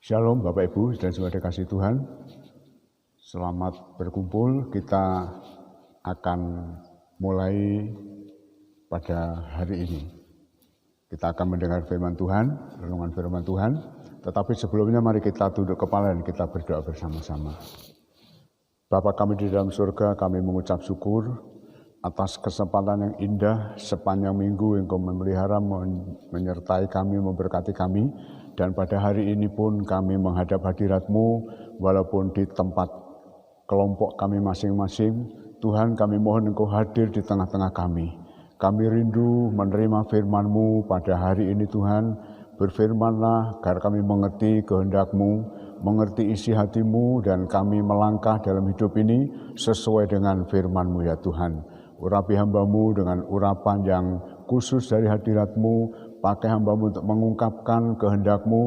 Shalom Bapak Ibu dan saudara kasih Tuhan. Selamat berkumpul. Kita akan mulai pada hari ini. Kita akan mendengar firman Tuhan, renungan firman Tuhan. Tetapi sebelumnya mari kita tunduk kepala dan kita berdoa bersama-sama. Bapa kami di dalam surga, kami mengucap syukur atas kesempatan yang indah sepanjang minggu Engkau memelihara, menyertai kami, memberkati kami. Dan pada hari ini pun kami menghadap hadirat-Mu, walaupun di tempat kelompok kami masing-masing. Tuhan, kami mohon Engkau hadir di tengah-tengah kami. Kami rindu menerima firman-Mu pada hari ini Tuhan. Berfirmanlah agar kami mengerti kehendak-Mu, mengerti isi hati-Mu, dan kami melangkah dalam hidup ini sesuai dengan firman-Mu ya Tuhan. Urapi hamba-Mu dengan urapan yang khusus dari hadirat-Mu, pakai hamba-Mu untuk mengungkapkan kehendak-Mu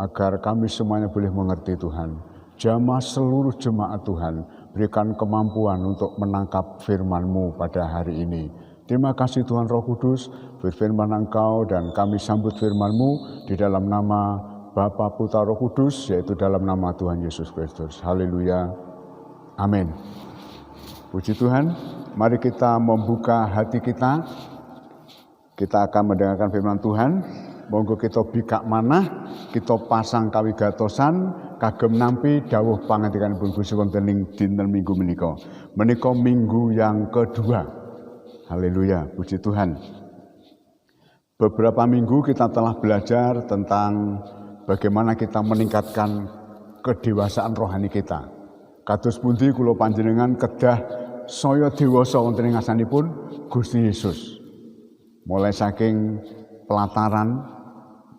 agar kami semuanya boleh mengerti Tuhan. Jamah seluruh jemaat Tuhan, berikan kemampuan untuk menangkap firman-Mu pada hari ini. Terima kasih Tuhan Roh Kudus, berfirman Engkau dan kami sambut firman-Mu di dalam nama Bapa, Putra, Roh Kudus, yaitu dalam nama Tuhan Yesus Kristus. Haleluya. Amin. Puji Tuhan, mari kita membuka hati kita. Kita akan mendengarkan firman Tuhan. Monggo kita bikak manah, kita pasang kawigatosan, kagem nampi dawuh pangandikanipun Gusti wonten ing dinten Minggu menika. Menika minggu yang kedua. Haleluya, puji Tuhan. Beberapa minggu kita telah belajar tentang bagaimana kita meningkatkan kedewasaan rohani kita. Kados pundi kula panjenengan kedah saya dewasa wonten ing ngasanipun Gusti Yesus. Mulai saking pelataran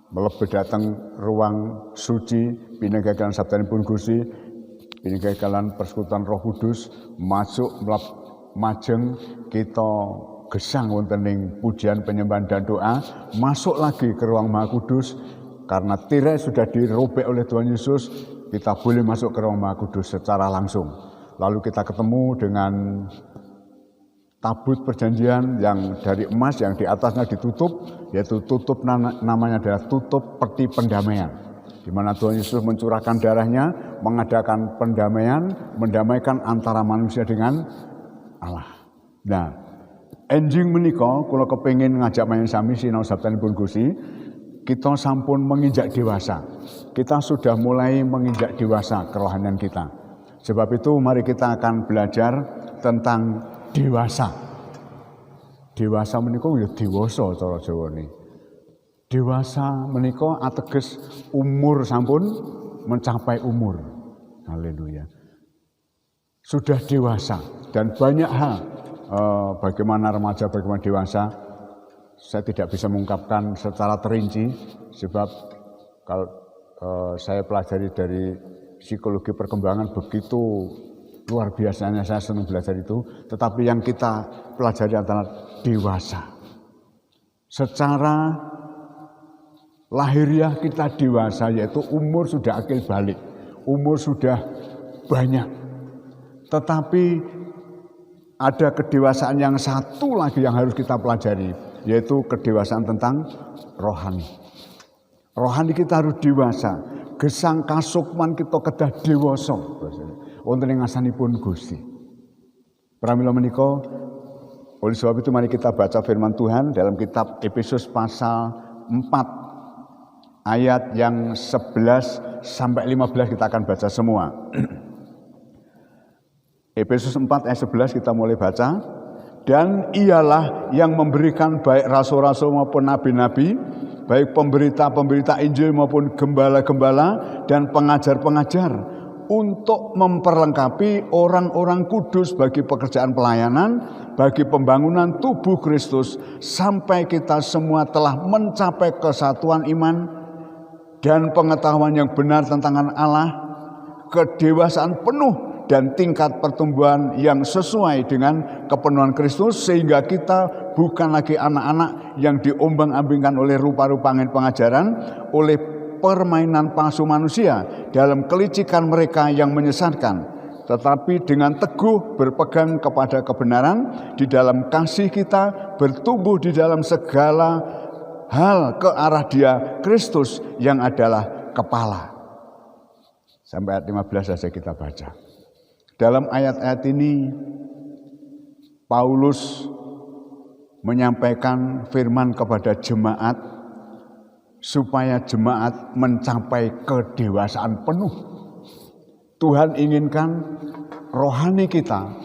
mlebet dhateng ruang suci pinegakalan sabdanipun Gusti, pinegakalan persekutuan Roh Kudus, masuk majeng kita gesang wonten ing pujian penyembahan dan doa, masuk lagi ke ruang Maha Kudus karena tirai sudah dirobek oleh Tuhan Yesus, kita boleh masuk ke ruang Maha Kudus secara langsung. Lalu kita ketemu dengan tabut perjanjian yang dari emas yang di atasnya ditutup, yaitu tutup namanya adalah tutup peti pendamaian. Di mana Tuhan Yesus mencurahkan darahnya, mengadakan pendamaian, mendamaikan antara manusia dengan Allah. Nah, enjing menika kula kepengin ngajak main sami sinau sabdanipun Gusti, kita sampun menginjak dewasa. Kita sudah mulai menginjak dewasa kerohanian kita. Sebab itu mari kita akan belajar tentang dewasa. Dewasa menika ya dewasa cara Jawane. Dewasa menika ateges umur sampun mencapai umur. Haleluya. Sudah dewasa dan banyak hal bagaimana remaja, bagaimana dewasa. Saya tidak bisa mengungkapkan secara terinci sebab kalau saya pelajari dari psikologi perkembangan begitu luar biasanya, saya senang belajar itu. Tetapi yang kita pelajari adalah dewasa. Secara lahiriah kita dewasa, yaitu umur sudah akil balik, umur sudah banyak. Tetapi ada kedewasaan yang satu lagi yang harus kita pelajari, yaitu kedewasaan tentang rohani. Rohani kita harus dewasa. Gesang kasukman kita kedah dewasa wonten ing ngasanipun Gusti. Pramila menika, oleh sebab itu mari kita baca firman Tuhan dalam kitab Efesus pasal 4 ayat yang 11 sampai 15 kita akan baca semua. Efesus 4 ayat 11 kita mulai baca. Dan ialah yang memberikan baik rasul-rasul maupun nabi-nabi, baik pemberita-pemberita Injil maupun gembala-gembala dan pengajar-pengajar untuk memperlengkapi orang-orang kudus bagi pekerjaan pelayanan, bagi pembangunan tubuh Kristus, sampai kita semua telah mencapai kesatuan iman dan pengetahuan yang benar tentang Allah, kedewasaan penuh dan tingkat pertumbuhan yang sesuai dengan kepenuhan Kristus, sehingga kita bukan lagi anak-anak yang diombang-ambingkan oleh rupa-rupa pengajaran, oleh permainan palsu manusia dalam kelicikan mereka yang menyesatkan, tetapi dengan teguh berpegang kepada kebenaran di dalam kasih kita, bertumbuh di dalam segala hal ke arah Dia Kristus yang adalah kepala. Sampai ayat 15 saja kita baca. Dalam ayat-ayat ini Paulus menyampaikan firman kepada jemaat supaya jemaat mencapai kedewasaan penuh. Tuhan inginkan rohani kita,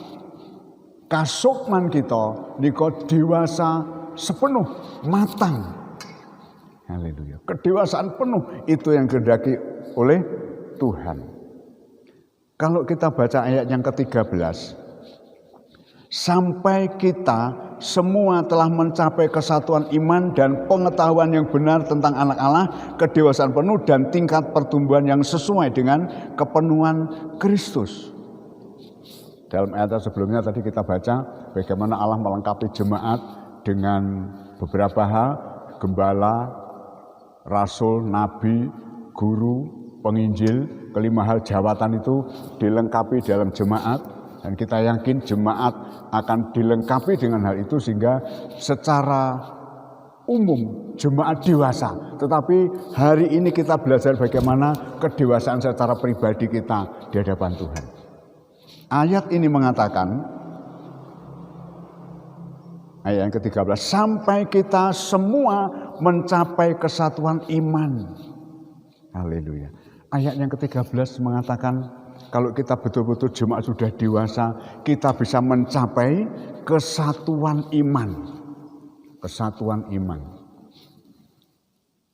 kasukman kita niko dewasa sepenuh, matang. Haleluya. Kedewasaan penuh itu yang kehendaki oleh Tuhan. Kalau kita baca ayat yang ke-13, sampai kita semua telah mencapai kesatuan iman dan pengetahuan yang benar tentang anak Allah, kedewasaan penuh dan tingkat pertumbuhan yang sesuai dengan kepenuhan Kristus. Dalam ayat sebelumnya tadi kita baca bagaimana Allah melengkapi jemaat dengan beberapa hal, gembala, rasul, nabi, guru, penginjil, kelima hal jawatan itu dilengkapi dalam jemaat, dan kita yakin jemaat akan dilengkapi dengan hal itu sehingga secara umum jemaat dewasa. Tetapi hari ini kita belajar bagaimana kedewasaan secara pribadi kita di hadapan Tuhan. Ayat ini mengatakan, ayat yang ke-13, sampai kita semua mencapai kesatuan iman. Haleluya. Ayat yang ke-13 mengatakan kalau kita betul-betul jemaat sudah dewasa, kita bisa mencapai kesatuan iman. Kesatuan iman.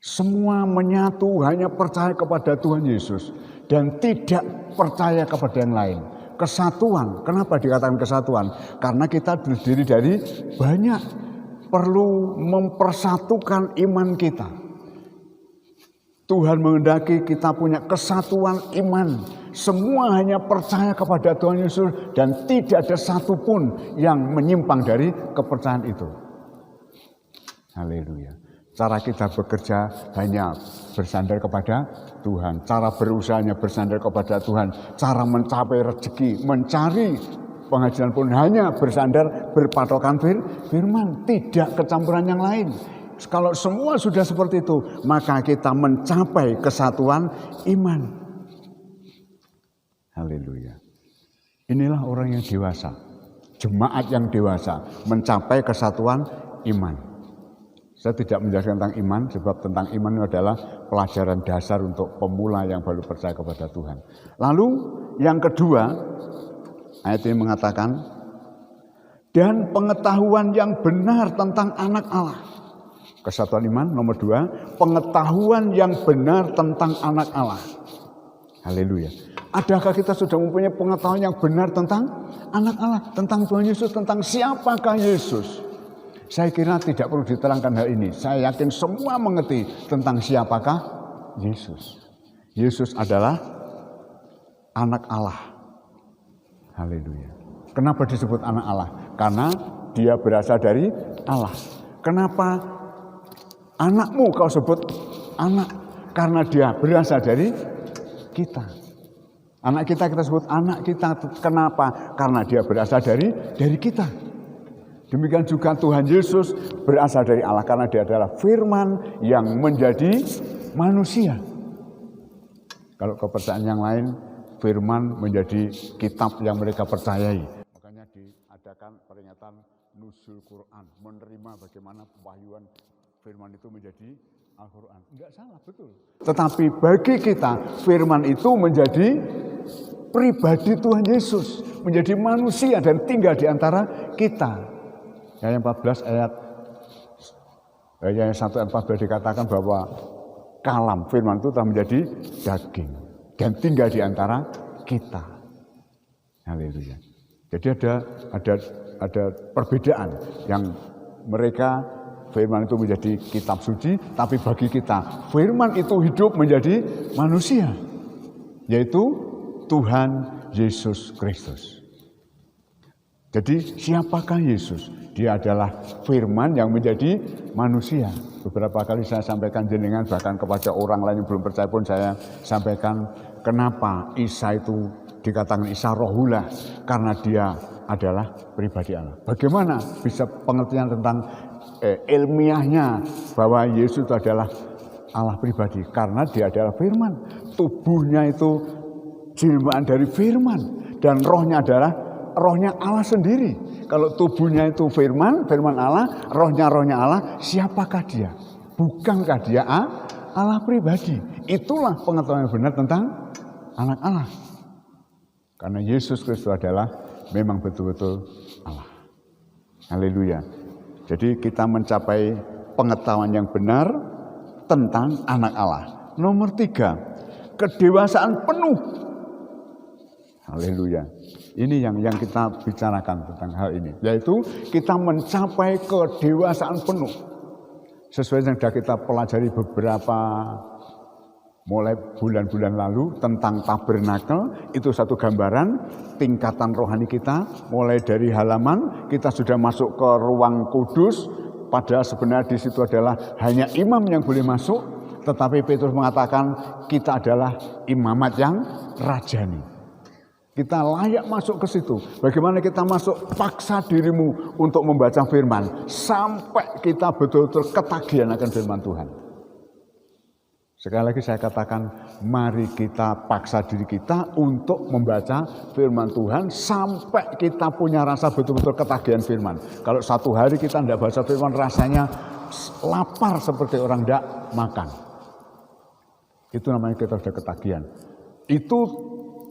Semua menyatu hanya percaya kepada Tuhan Yesus dan tidak percaya kepada yang lain. Kesatuan, kenapa dikatakan kesatuan? Karena kita terdiri dari banyak, perlu mempersatukan iman kita. Tuhan menghendaki kita punya kesatuan iman. Semua hanya percaya kepada Tuhan Yesus dan tidak ada satupun yang menyimpang dari kepercayaan itu. Haleluya. Cara kita bekerja hanya bersandar kepada Tuhan. Cara berusahanya bersandar kepada Tuhan. Cara mencapai rezeki, mencari penghasilan pun hanya bersandar berpatokan firman. Tidak kecampuran yang lain. Kalau semua sudah seperti itu, maka kita mencapai kesatuan iman. Haleluya. Inilah orang yang dewasa. Jemaat yang dewasa mencapai kesatuan iman. Saya tidak menjelaskan tentang iman, sebab tentang iman itu adalah pelajaran dasar untuk pemula yang baru percaya kepada Tuhan. Lalu yang kedua, ayat ini mengatakan, dan pengetahuan yang benar tentang anak Allah. Kesatuan iman nomor 2, pengetahuan yang benar tentang anak Allah. Haleluya. Adakah kita sudah mempunyai pengetahuan yang benar tentang anak Allah, tentang Tuhan Yesus, tentang siapakah Yesus? Saya kira tidak perlu diterangkan hal ini. Saya yakin semua mengerti tentang siapakah Yesus. Yesus adalah anak Allah. Haleluya. Kenapa disebut anak Allah? Karena dia berasal dari Allah. Kenapa anakmu kau sebut anak? Karena dia berasal dari kita. Anak kita sebut anak kita. Kenapa? Karena dia berasal dari kita. Demikian juga Tuhan Yesus berasal dari Allah karena dia adalah firman yang menjadi manusia. Kalau kepercayaan yang lain, firman menjadi kitab yang mereka percayai. Makanya diadakan peringatan nuzul Quran, menerima bagaimana pewahyuan firman itu menjadi Al-Quran. Enggak salah, betul. Tetapi bagi kita, firman itu menjadi pribadi Tuhan Yesus. Menjadi manusia dan tinggal di antara kita. Ayat 14 ayat 1 ayat 14 dikatakan bahwa kalam firman itu telah menjadi daging dan tinggal di antara kita. Haleluya. Jadi ada perbedaan yang mereka firman itu menjadi kitab suci, tapi bagi kita firman itu hidup menjadi manusia, yaitu Tuhan Yesus Kristus. Jadi siapakah Yesus? Dia adalah firman yang menjadi manusia. Beberapa kali saya sampaikan jenengan, bahkan kepada orang lain yang belum percaya pun saya sampaikan kenapa Isa itu dikatakan Isa Rohullah, karena dia adalah pribadi Allah. Bagaimana bisa pengertian tentang ilmiahnya bahwa Yesus itu adalah Allah pribadi? Karena dia adalah firman. Tubuhnya itu jelmaan dari firman. Dan rohnya adalah rohnya Allah sendiri. Kalau tubuhnya itu firman Allah, rohnya Allah, siapakah dia? Bukankah dia Allah pribadi? Itulah pengetahuan yang benar tentang anak Allah. Karena Yesus Kristus adalah memang betul-betul Allah. Haleluya. Jadi kita mencapai pengetahuan yang benar tentang anak Allah. Nomor 3, kedewasaan penuh. Haleluya. Ini yang kita bicarakan tentang hal ini. Yaitu kita mencapai kedewasaan penuh. Sesuai yang sudah kita pelajari beberapa mulai bulan-bulan lalu tentang tabernakel, itu satu gambaran tingkatan rohani kita. Mulai dari halaman kita sudah masuk ke ruang kudus, padahal sebenarnya di situ adalah hanya imam yang boleh masuk, tetapi Petrus mengatakan kita adalah imamat yang rajani. Kita layak masuk ke situ. Bagaimana kita masuk? Paksa dirimu untuk membaca firman sampai kita betul-betul ketagihan akan firman Tuhan. Sekali lagi saya katakan, mari kita paksa diri kita untuk membaca firman Tuhan sampai kita punya rasa betul-betul ketagihan firman. Kalau satu hari kita tidak baca firman, rasanya lapar seperti orang tidak makan. Itu namanya kita sudah ketagihan. Itu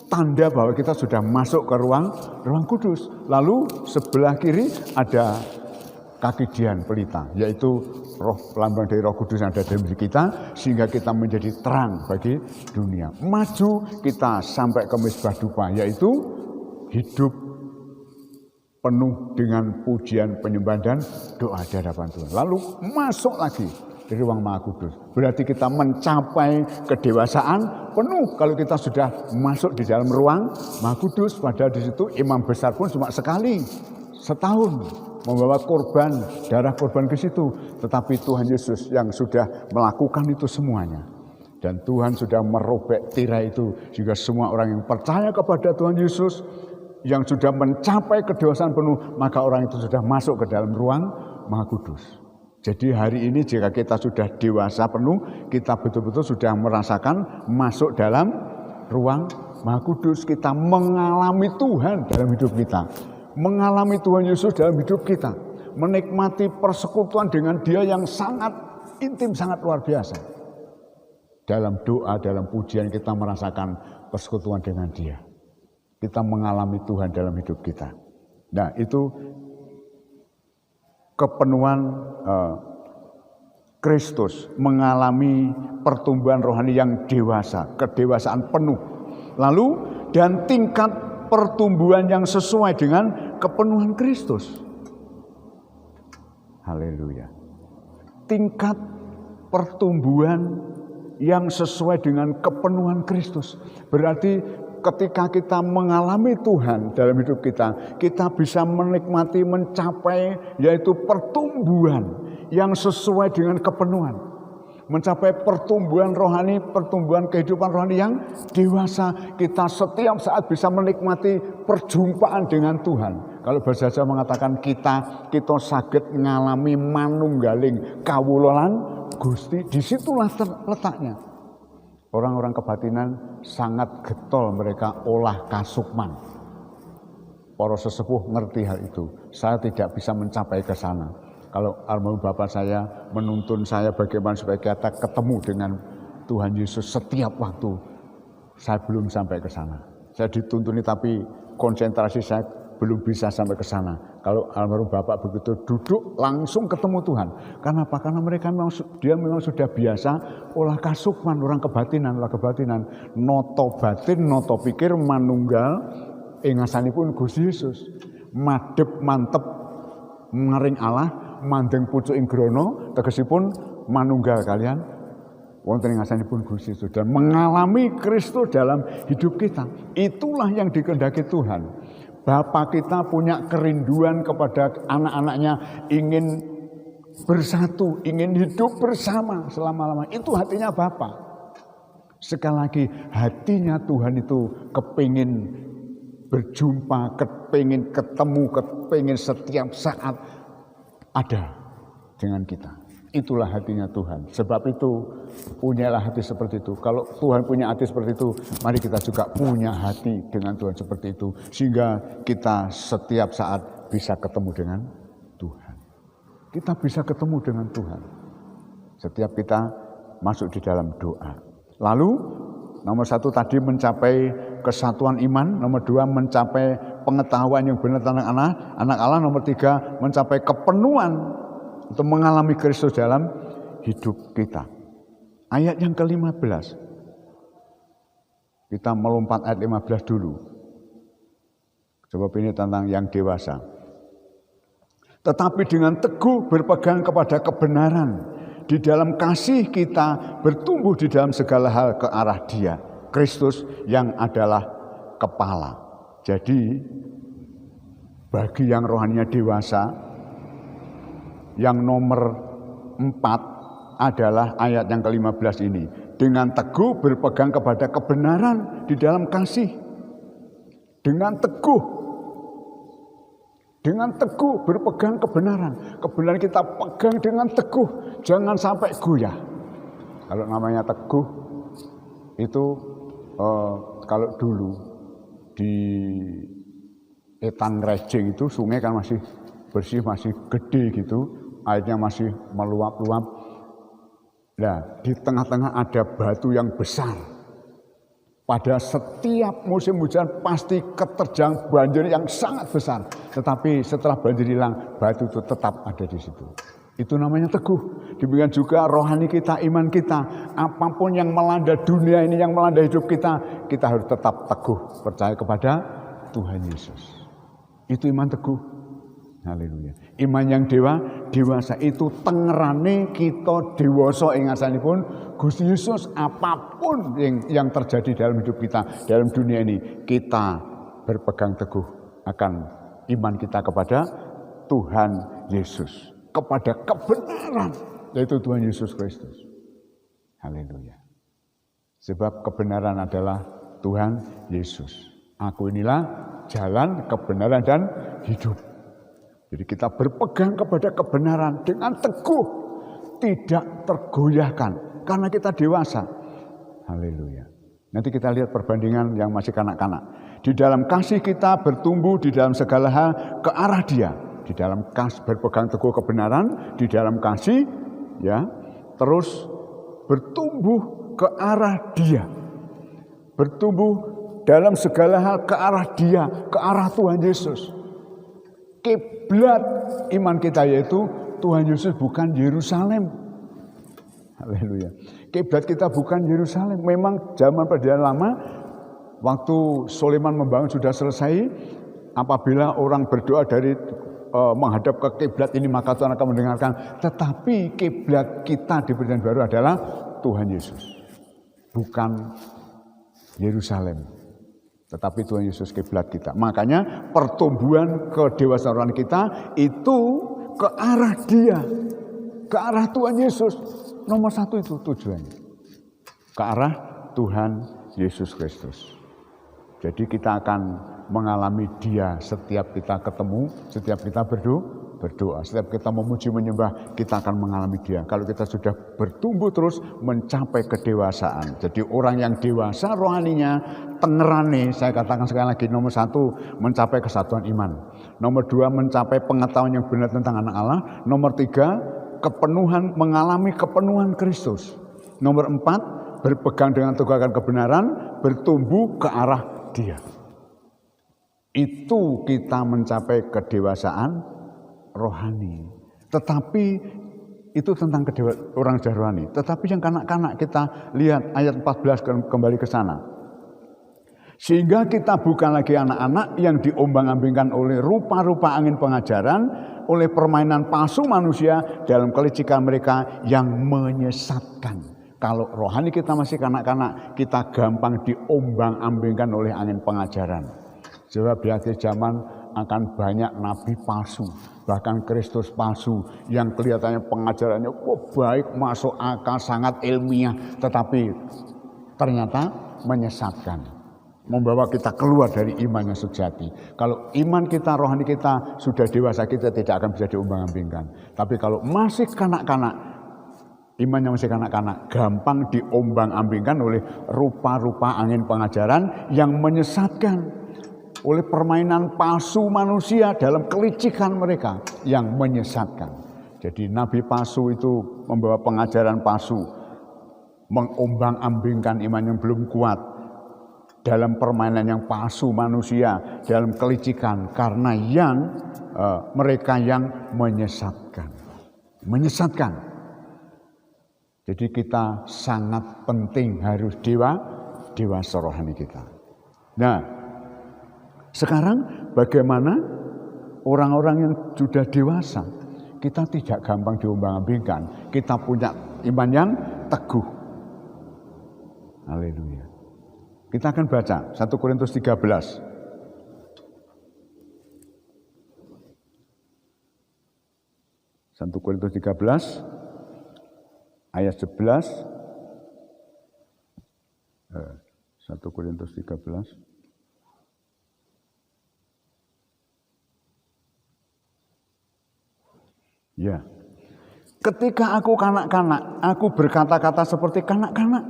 tanda bahwa kita sudah masuk ke ruang kudus. Lalu sebelah kiri ada kaki dian pelita, yaitu roh, lambang dari Roh Kudus yang ada dalam diri kita, sehingga kita menjadi terang bagi dunia. Maju kita sampai ke mezbah dupa, yaitu hidup penuh dengan pujian, penyembahan dan doa di hadapan Tuhan. Lalu masuk lagi di ruang Maha Kudus. Berarti kita mencapai kedewasaan penuh kalau kita sudah masuk di dalam ruang Maha Kudus. Padahal di situ imam besar pun cuma sekali setahun membawa korban, darah korban ke situ. Tetapi Tuhan Yesus yang sudah melakukan itu semuanya. Dan Tuhan sudah merobek tirai itu. Juga semua orang yang percaya kepada Tuhan Yesus, yang sudah mencapai kedewasaan penuh, maka orang itu sudah masuk ke dalam ruang Maha Kudus. Jadi hari ini jika kita sudah dewasa penuh, kita betul-betul sudah merasakan masuk dalam ruang Maha Kudus. Kita mengalami Tuhan dalam hidup kita. Mengalami Tuhan Yesus dalam hidup kita, menikmati persekutuan dengan Dia yang sangat intim, sangat luar biasa. Dalam doa, dalam pujian kita merasakan persekutuan dengan Dia. Kita mengalami Tuhan dalam hidup kita. Nah, itu kepenuhan Kristus, mengalami pertumbuhan rohani yang dewasa, kedewasaan penuh. Lalu dan tingkat pertumbuhan yang sesuai dengan kepenuhan Kristus. Haleluya. Tingkat pertumbuhan yang sesuai dengan kepenuhan Kristus. Berarti ketika kita mengalami Tuhan dalam hidup kita, kita bisa menikmati, mencapai yaitu pertumbuhan yang sesuai dengan kepenuhan. Mencapai pertumbuhan rohani, pertumbuhan kehidupan rohani yang dewasa. Kita setiap saat bisa menikmati perjumpaan dengan Tuhan. Kalau bahasa Jawa mengatakan kita saged ngalami manunggaling kawulolan Gusti. Disitulah letaknya. Orang-orang kebatinan sangat getol mereka olah kasukman. Para sesepuh ngerti hal itu. Saya tidak bisa mencapai ke sana. Kalau almarhum Bapak saya menuntun saya bagaimana supaya kita ketemu dengan Tuhan Yesus setiap waktu, saya belum sampai ke sana. Saya dituntuni tapi konsentrasi saya belum bisa sampai ke sana. Kalau almarhum Bapak begitu duduk langsung ketemu Tuhan. Kenapa? Karena mereka memang sudah biasa olah kasukman, orang kebatinan, noto batin, noto pikir manunggal ingasanipun Gusti Yesus. Madhep mantep ngaring Allah, mandeng pucuk ing grana, tegesipun manunggal kalian wonten ing ngasanipun Gusti Yesus, dan mengalami Kristus dalam hidup kita. Itulah yang dikehendaki Tuhan. Bapa kita punya kerinduan kepada anak-anaknya, ingin bersatu, ingin hidup bersama selama-lamanya. Itu hatinya Bapa. Sekali lagi, hatinya Tuhan itu kepingin berjumpa, kepingin ketemu, kepingin setiap saat ada dengan kita. Itulah hatinya Tuhan. Sebab itu punyalah hati seperti itu. Kalau Tuhan punya hati seperti itu, mari kita juga punya hati dengan Tuhan seperti itu. Sehingga kita setiap saat bisa ketemu dengan Tuhan. Kita bisa ketemu dengan Tuhan. Setiap kita masuk di dalam doa. Lalu nomor 1 tadi mencapai kesatuan iman. Nomor 2 mencapai pengetahuan yang benar tentang anak Allah. Nomor 3 mencapai kepenuhan untuk mengalami Kristus dalam hidup kita. Ayat yang ke-15. Kita melompat ayat 15 dulu. Sebab ini tentang yang dewasa. Tetapi dengan teguh berpegang kepada kebenaran, di dalam kasih kita bertumbuh di dalam segala hal ke arah Dia, Kristus yang adalah kepala. Jadi bagi yang rohaninya dewasa, yang nomor 4 adalah ayat yang ke-15 ini. Dengan teguh berpegang kepada kebenaran di dalam kasih. Dengan teguh berpegang kebenaran. Kebenaran kita pegang dengan teguh. Jangan sampai goyah. Kalau namanya teguh, itu kalau dulu di Etan Rejing itu sungai kan masih bersih, masih gede gitu. Airnya masih meluap-luap. Nah, di tengah-tengah ada batu yang besar. Pada setiap musim hujan pasti keterjang banjir yang sangat besar. Tetapi setelah banjir hilang, batu itu tetap ada di situ. Itu namanya teguh. Demikian juga rohani kita, iman kita. Apapun yang melanda dunia ini, yang melanda hidup kita, kita harus tetap teguh. Percaya kepada Tuhan Yesus. Itu iman teguh. Haleluya. Iman yang dewasa itu tengerane kita dewasa ing ngasanipun Gusti Yesus. Apapun yang terjadi dalam hidup kita, dalam dunia ini, kita berpegang teguh akan iman kita kepada Tuhan Yesus, kepada kebenaran, yaitu Tuhan Yesus Kristus. Haleluya. Sebab kebenaran adalah Tuhan Yesus. Aku inilah jalan, kebenaran, dan hidup. Jadi kita berpegang kepada kebenaran dengan teguh, tidak tergoyahkan, karena kita dewasa. Haleluya. Nanti kita lihat perbandingan yang masih kanak-kanak. Di dalam kasih kita bertumbuh di dalam segala hal ke arah Dia. Di dalam kasih berpegang teguh kebenaran, di dalam kasih, ya, terus bertumbuh ke arah Dia. Bertumbuh dalam segala hal ke arah Dia, ke arah Tuhan Yesus. Kiblat iman kita yaitu Tuhan Yesus, bukan Yerusalem. Haleluya. Kiblat kita bukan Yerusalem. Memang zaman perjanjian lama, waktu Sulaiman membangun sudah selesai. Apabila orang berdoa dari menghadap ke kiblat ini, maka Tuhan akan mendengarkan. Tetapi kiblat kita di perjanjian baru adalah Tuhan Yesus, bukan Yerusalem. Tetapi Tuhan Yesus kiblat kita. Makanya pertumbuhan kedewasaan rohani kita itu ke arah Dia, ke arah Tuhan Yesus. Nomor 1 itu tujuannya. Ke arah Tuhan Yesus Kristus. Jadi kita akan mengalami Dia setiap kita ketemu, setiap kita berdoa, setiap kita memuji menyembah, kita akan mengalami Dia. Kalau kita sudah bertumbuh terus mencapai kedewasaan. Jadi orang yang dewasa rohaninya, tengerane, saya katakan sekali lagi, nomor 1 mencapai kesatuan iman. Nomor 2 mencapai pengetahuan yang benar tentang anak Allah. Nomor 3 kepenuhan, mengalami kepenuhan Kristus. Nomor 4 berpegang dengan teguh akan kebenaran, bertumbuh ke arah Dia. Itu kita mencapai kedewasaan rohani. Tetapi itu tentang orang rohani. Tetapi yang kanak-kanak kita lihat ayat 14 kembali ke sana. Sehingga kita bukan lagi anak-anak yang diombang-ambingkan oleh rupa-rupa angin pengajaran, oleh permainan palsu manusia dalam kelicikan mereka yang menyesatkan. Kalau rohani kita masih kanak-kanak, kita gampang diombang-ambingkan oleh angin pengajaran. Sebab di akhir zaman akan banyak nabi palsu, bahkan Kristus palsu yang kelihatannya pengajarannya baik, masuk akal, sangat ilmiah, tetapi ternyata menyesatkan, membawa kita keluar dari iman yang sejati. Kalau iman kita, rohani kita sudah dewasa, kita tidak akan bisa diombang-ambingkan. Tapi kalau masih kanak-kanak, Imannya masih kanak-kanak, gampang diombang-ambingkan oleh rupa-rupa angin pengajaran yang menyesatkan, oleh permainan palsu manusia dalam kelicikan mereka yang menyesatkan. Jadi nabi palsu itu membawa pengajaran palsu, mengombang-ambingkan iman yang belum kuat dalam permainan yang palsu manusia, dalam kelicikan, karena mereka yang menyesatkan. Jadi kita sangat penting harus dewasa rohani kita. Nah, sekarang bagaimana orang-orang yang sudah dewasa? Kita tidak gampang diombang-ambingkan. Kita punya iman yang teguh. Haleluya. Kita akan baca 1 Korintus 13. 1 Korintus 13 ayat 11. 1 Korintus 13. Ya. Ketika aku kanak-kanak, aku berkata-kata seperti kanak-kanak.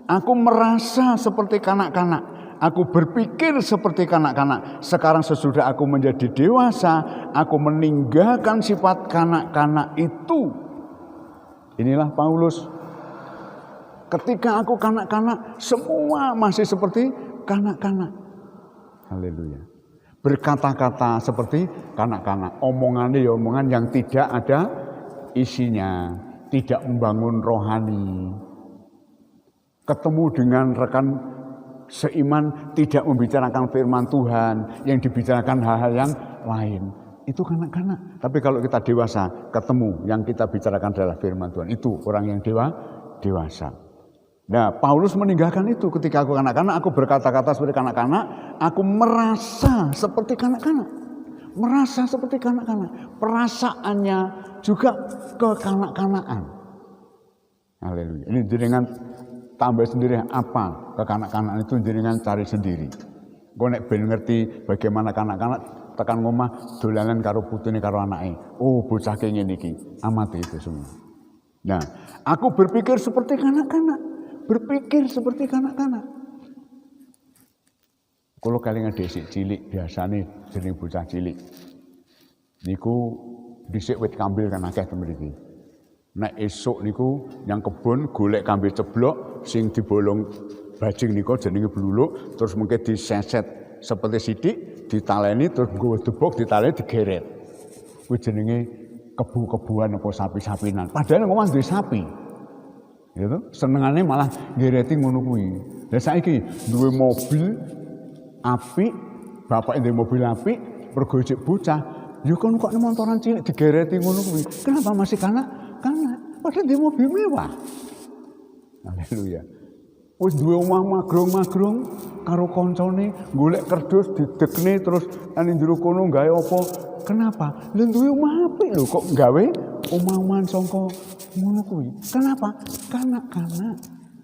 Aku merasa seperti kanak-kanak. Aku berpikir seperti kanak-kanak. Sekarang sesudah aku menjadi dewasa, aku meninggalkan sifat kanak-kanak itu. Inilah Paulus. Ketika aku kanak-kanak, semua masih seperti kanak-kanak. Haleluya. Berkata-kata seperti kanak-kanak. Omongannya ya omongan yang tidak ada isinya, tidak membangun rohani. Ketemu dengan rekan seiman tidak membicarakan firman Tuhan, yang dibicarakan hal-hal yang lain. Itu kanak-kanak. Tapi kalau kita dewasa, ketemu yang kita bicarakan adalah firman Tuhan. Itu orang yang dewasa. Nah, Paulus meninggalkan itu. Ketika aku kanak-kanak, aku berkata-kata seperti kanak-kanak, aku merasa seperti kanak-kanak. Merasa seperti kanak-kanak. Perasaannya juga kekanak-kanakan. Haleluya. Ini jenengan tambah sendiri apa kekanak-kanakan itu jenengan cari sendiri. Gue nek ben ngerti bagaimana kanak-kanak tekan ngomah dolanan karo putune karo anake. Oh, bocah kene iki. Amati itu semua. Nah, aku berpikir seperti kanak-kanak. Berpikir seperti kanak-kanak. Kalau kalian dhisik cilik biasane jeneng bocah cilik. Niku dhisik wit kambil kan akeh temen iki. Nek esuk niku yang kebun golek kambil ceblok sing dibolong bajing niku jenenge bluluk, terus mungkin diseset seperti sidik, ditaleni terus nggawa debok ditaleni digeret. Kuwi jenenge kebu-kebuan apa sapi-sapinan. Padahal ngomong duwe sapi. Gitu. Senengane malah ngereti ngono kuwi. Lah saiki duwe mobil apik, bapak duwe mobil apik, mergo jek bocah, ya kon kok montoran cilik digereti ngono kuwi. Kenapa masih kanak-kanak? Padahal duwe mobil mewah. Haleluya. Wis duwe omah magrong-magrong karo koncone, golek kerdus didekne terus nang njero kono gawe apa? Kenapa? Lha duwe omah apik lho kok gawe omah-omahan sangka ngono kuwi. Kenapa? Kanak-kanak.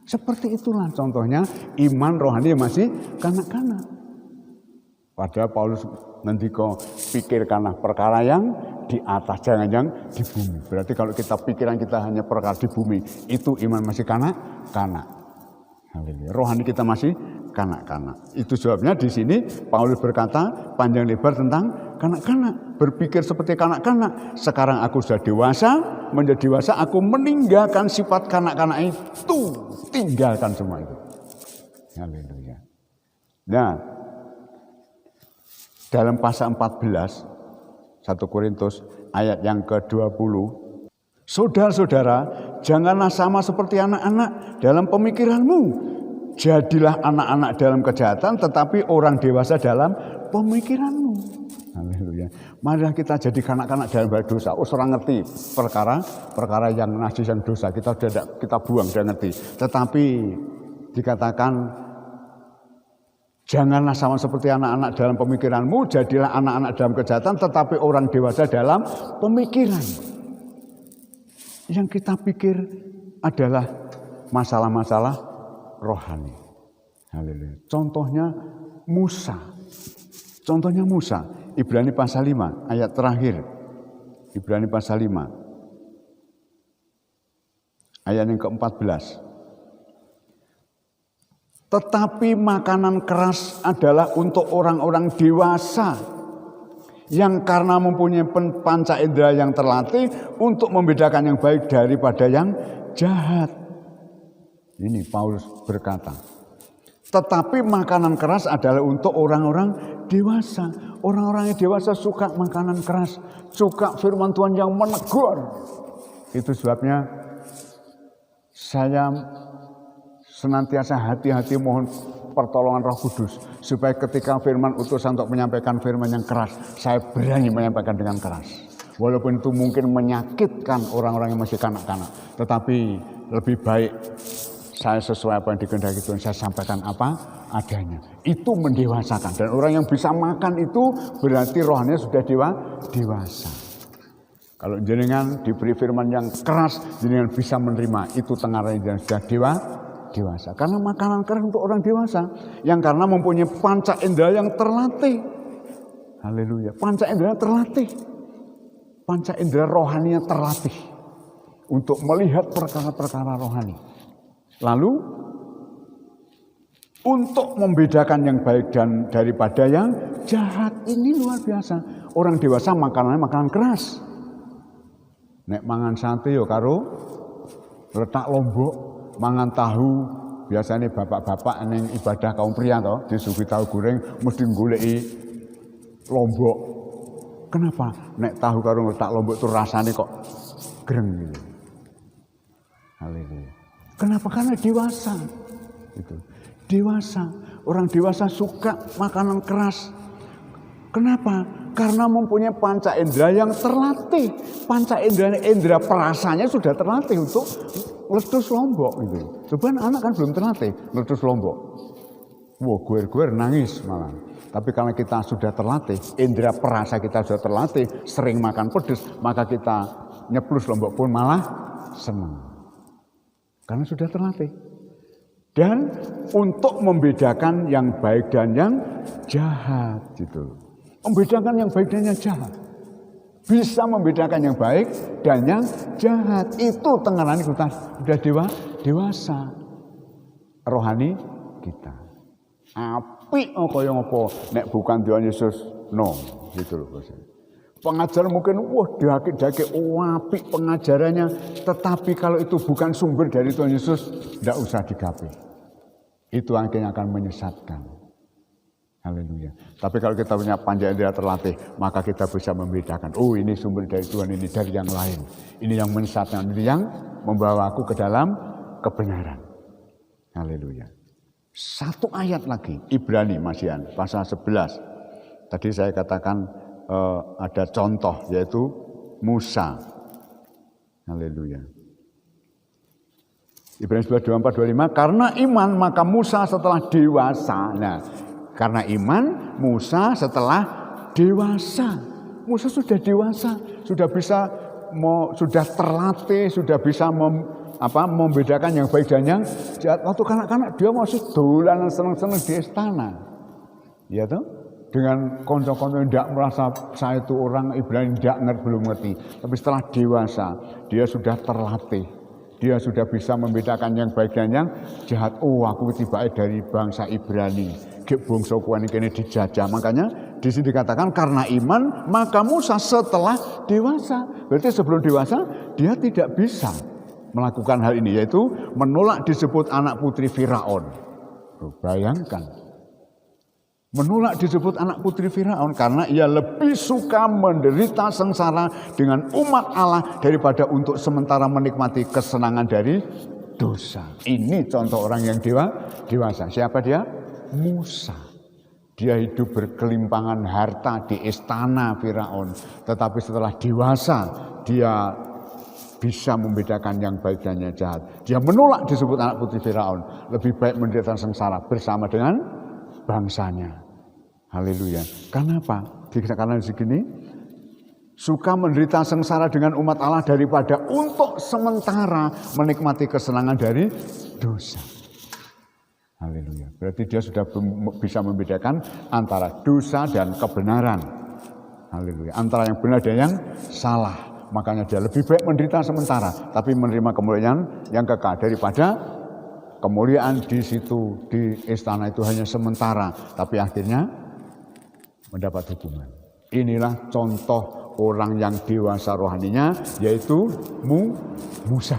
Seperti itulah contohnya iman rohani masih kanak-kanak. Padahal Paulus ngendika pikirkanlah perkara yang di atas, jangan yang di bumi. Berarti kalau kita pikiran kita hanya perkara di bumi, itu iman masih kanak-kanak. Rohani kita masih kanak-kanak. Itu sebabnya di sini Paulus berkata panjang lebar tentang kanak-kanak. Berpikir seperti kanak-kanak. Sekarang aku sudah dewasa, menjadi dewasa aku meninggalkan sifat kanak-kanak itu. Tinggalkan semua itu. Haleluya. Nah, dalam pasal 14, 1 Korintus ayat yang ke-20. Saudara-saudara, janganlah sama seperti anak-anak dalam pemikiranmu. Jadilah anak-anak dalam kejahatan, tetapi orang dewasa dalam pemikiranmu. Haleluya. Marilah kita jadi kanak-kanak dalam dosa. Orang ngerti perkara yang najis yang dosa. Kita buang, dia ngerti. Tetapi dikatakan janganlah sama seperti anak-anak dalam pemikiranmu, jadilah anak-anak dalam kejahatan, tetapi orang dewasa dalam pemikiran. Yang kita pikir adalah masalah-masalah rohani. Haleluya. Contohnya Musa. Ibrani pasal 5 ayat terakhir. Ibrani pasal 5 Ayat yang ke-14. Tetapi makanan keras adalah untuk orang-orang dewasa yang karena mempunyai panca indera yang terlatih untuk membedakan yang baik daripada yang jahat. Ini Paulus berkata. Tetapi makanan keras adalah untuk orang-orang dewasa. Orang-orang yang dewasa suka makanan keras, suka firman Tuhan yang menegur. Itu sebabnya saya senantiasa hati-hati mohon pertolongan Roh Kudus supaya ketika firman utusan untuk menyampaikan firman yang keras, saya berani menyampaikan dengan keras. Walaupun itu mungkin menyakitkan orang-orang yang masih kanak-kanak, tetapi lebih baik saya sesuai apa yang dikehendaki Tuhan, saya sampaikan apa adanya. Itu mendewasakan, dan orang yang bisa makan itu berarti rohnya sudah dewasa. Kalau jenengan diberi firman yang keras, jenengan bisa menerima, itu tengarai yang sudah dewasa. Karena makanan keras untuk orang dewasa yang karena mempunyai panca indera yang terlatih. Haleluya. Panca indera terlatih. Panca indera rohaninya terlatih untuk melihat perkara-perkara rohani. Lalu untuk membedakan yang baik dan daripada yang jahat, ini luar biasa. Orang dewasa makanannya makanan keras. Nek mangan sate yo karo letak lombok, mangan tahu. Biasanya bapak-bapak ning ibadah kaum pria toh, disuguhi tahu goreng mesti goleki lombok. Kenapa? Nek tahu karo letak lombok itu rasanya kok greng gitu. Haleluya. Kenapa? Karena dewasa. Itu. Dewasa. Orang dewasa suka makanan keras. Kenapa? Karena mempunyai panca indera yang terlatih. Panca indera perasanya sudah terlatih untuk letus lombok gitu. Coba anak kan belum terlatih letus lombok. Wah, guer-guer nangis malah. Tapi karena kita sudah terlatih, indera perasa kita sudah terlatih, sering makan pedas, maka kita nyeplus lombok pun malah senang. Karena sudah terlatih. Dan untuk membedakan yang baik dan yang jahat gitu. Membedakan yang baik dan yang jahat. Bisa membedakan yang baik dan yang jahat. Itu tengaran kita sudah dewasa. Rohani kita. Apik kaya ngopo nek bukan Tuhan Yesus. No, gitu loh Bos. Pengajaran mungkin daki-daki apik pengajarannya, tetapi kalau itu bukan sumber dari Tuhan Yesus, tidak usah digapai. Itu akhirnya akan menyesatkan. Haleluya. Tapi kalau kita punya panca indera terlatih, maka kita bisa membedakan. Oh, ini sumber dari Tuhan, ini dari yang lain. Ini yang menyesatkan, ini yang membawa aku ke dalam kebenaran. Haleluya. Satu ayat lagi, Ibrani Masihan, pasal 11. Tadi saya katakan ada contoh, yaitu Musa. Haleluya. Ibrani 11, 24, 25. Karena iman, maka Musa setelah dewasa. Nah, karena iman, Musa setelah dewasa. Musa sudah dewasa, sudah bisa, sudah terlatih, sudah bisa membedakan yang baik dan yang jahat. Waktu kanak-kanak dia masih dolanan senang-senang di istana. Ya toh? Dengan konco-konco yang tidak merasa saya itu orang Ibrani, belum ngerti. Tapi setelah dewasa, dia sudah terlatih. Dia sudah bisa membedakan yang baik dan yang jahat. Oh, aku tiba dari bangsa Ibrani. Gek bangsa kuwi kene dijajah. Makanya di sini dikatakan karena iman maka Musa setelah dewasa. Berarti sebelum dewasa dia tidak bisa melakukan hal ini, yaitu menolak disebut anak putri Firaun. Bayangkan. Menolak disebut anak putri Firaun karena ia lebih suka menderita sengsara dengan umat Allah daripada untuk sementara menikmati kesenangan dari dosa. Ini contoh orang yang dewasa. Siapa dia? Musa. Dia hidup berkelimpangan harta di istana Firaun. Tetapi setelah dewasa, dia bisa membedakan yang baik dan yang jahat. Dia menolak disebut anak putri Firaun. Lebih baik menderita sengsara bersama dengan bangsanya. Haleluya. Kenapa? Karena segini, suka menderita sengsara dengan umat Allah daripada untuk sementara menikmati kesenangan dari dosa. Haleluya. Berarti dia sudah bisa membedakan antara dosa dan kebenaran. Haleluya. Antara yang benar dan yang salah. makanya dia lebih baik menderita sementara, tapi menerima kemuliaan yang kekal daripada kemuliaan di situ, di istana itu hanya sementara, tapi akhirnya mendapat hukuman. Inilah contoh orang yang dewasa rohaninya, yaitu Musa.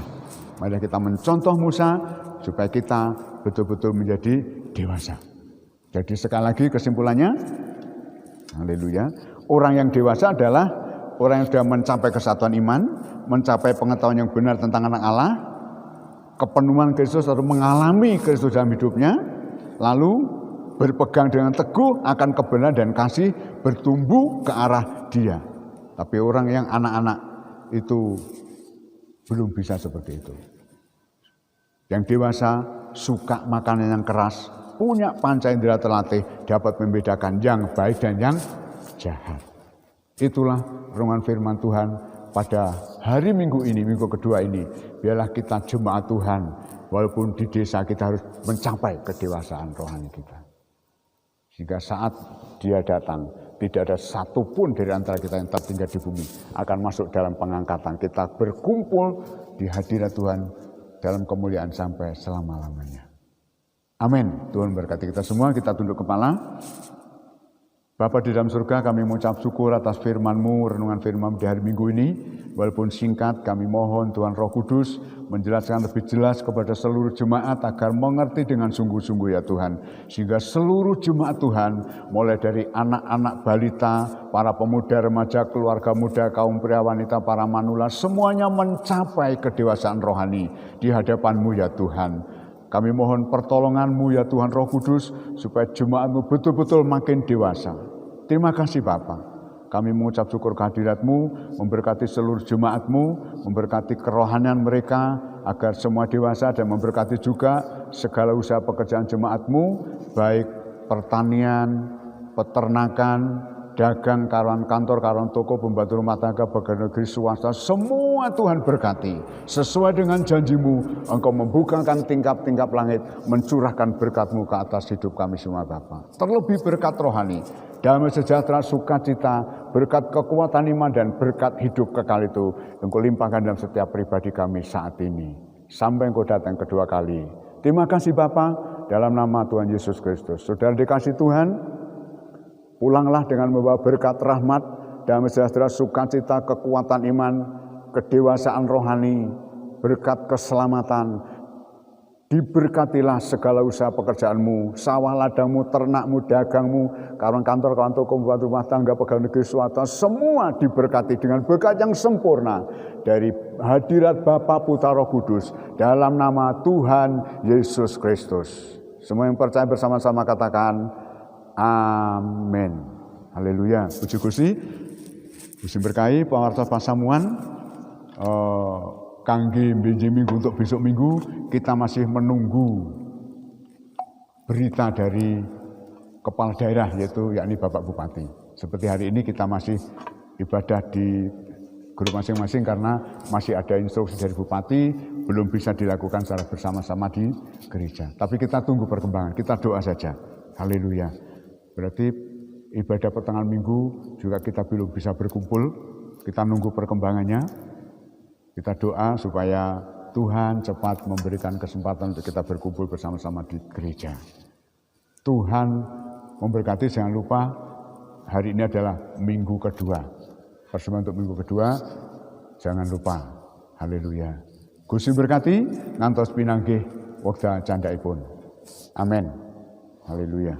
Mari kita mencontoh Musa supaya kita betul-betul menjadi dewasa. Jadi sekali lagi kesimpulannya, haleluya, orang yang dewasa adalah orang yang sudah mencapai kesatuan iman, mencapai pengetahuan yang benar tentang anak Allah, kepenuhan Kristus atau mengalami Kristus dalam hidupnya, lalu berpegang dengan teguh akan kebenaran dan kasih, bertumbuh ke arah Dia. Tapi orang yang anak-anak itu belum bisa seperti itu. Yang dewasa suka makanan yang keras, punya panca indera terlatih, dapat membedakan yang baik dan yang jahat. Itulah renungan firman Tuhan pada hari Minggu ini, minggu kedua ini. Biarlah kita jemaat Tuhan, walaupun di desa kita harus mencapai kedewasaan rohani kita. Sehingga saat Dia datang, tidak ada satupun dari antara kita yang tetap tinggal di bumi akan masuk dalam pengangkatan. Kita berkumpul di hadirat Tuhan dalam kemuliaan sampai selama-lamanya. Amin. Tuhan berkati kita semua. Kita tunduk kepala. Bapa di dalam surga, kami mengucap syukur atas firman-Mu, renungan firman di hari Minggu ini. Walaupun singkat, kami mohon Tuhan Roh Kudus menjelaskan lebih jelas kepada seluruh jemaat agar mengerti dengan sungguh-sungguh ya Tuhan. Sehingga seluruh jemaat Tuhan, mulai dari anak-anak balita, para pemuda, remaja, keluarga muda, kaum pria, wanita, para manula, semuanya mencapai kedewasaan rohani di hadapan-Mu ya Tuhan. Kami mohon pertolongan-Mu ya Tuhan Roh Kudus, supaya jemaat-Mu betul-betul makin dewasa. Terima kasih Bapa. Kami mengucap syukur kehadirat-Mu, memberkati seluruh jemaat-Mu, memberkati kerohanian mereka, agar semua dewasa dan memberkati juga segala usaha pekerjaan jemaat-Mu, baik pertanian, peternakan, dagang, karyawan kantor, karyawan toko, pembantu rumah tangga, pegawai negeri, swasta, semua Tuhan berkati. Sesuai dengan janji-Mu, Engkau membukakan tingkap-tingkap langit, mencurahkan berkat-Mu ke atas hidup kami semua Bapa. Terlebih berkat rohani, damai sejahtera, sukacita, berkat kekuatan iman dan berkat hidup kekal itu Engkau limpahkan dalam setiap pribadi kami saat ini. Sampai Engkau datang kedua kali. Terima kasih Bapa, dalam nama Tuhan Yesus Kristus. Saudara dikasih Tuhan, pulanglah dengan membawa berkat rahmat, damai sejahtera, sukacita, kekuatan iman, kedewasaan rohani, berkat keselamatan. Diberkatilah segala usaha pekerjaan-Mu, sawah ladangmu, ternakmu, dagangmu, karyawan kantor, karyawan toko, pembantu rumah tangga, pegawai negeri, swasta, semua diberkati dengan berkat yang sempurna dari hadirat Bapa, Putra, Roh Kudus, dalam nama Tuhan Yesus Kristus. Semua yang percaya bersama-sama katakan, amin. Haleluya. Puji Gusti. Gusti berkahi pawartos pasamuan. Kangge benjing minggu untuk besok minggu kita masih menunggu berita dari kepala daerah yakni Bapak Bupati. Seperti hari ini kita masih ibadah di grup masing-masing karena masih ada instruksi dari Bupati, belum bisa dilakukan secara bersama-sama di gereja. Tapi kita tunggu perkembangan, kita doa saja. Haleluya. Berarti ibadah pertengahan minggu juga kita belum bisa berkumpul, kita nunggu perkembangannya. Kita doa supaya Tuhan cepat memberikan kesempatan untuk kita berkumpul bersama-sama di gereja. Tuhan memberkati, jangan lupa hari ini adalah minggu kedua. Persembahan untuk minggu kedua, jangan lupa. Haleluya. Gusti berkati, ngantos pinanggih wekdal candhaipun. Amin. Haleluya.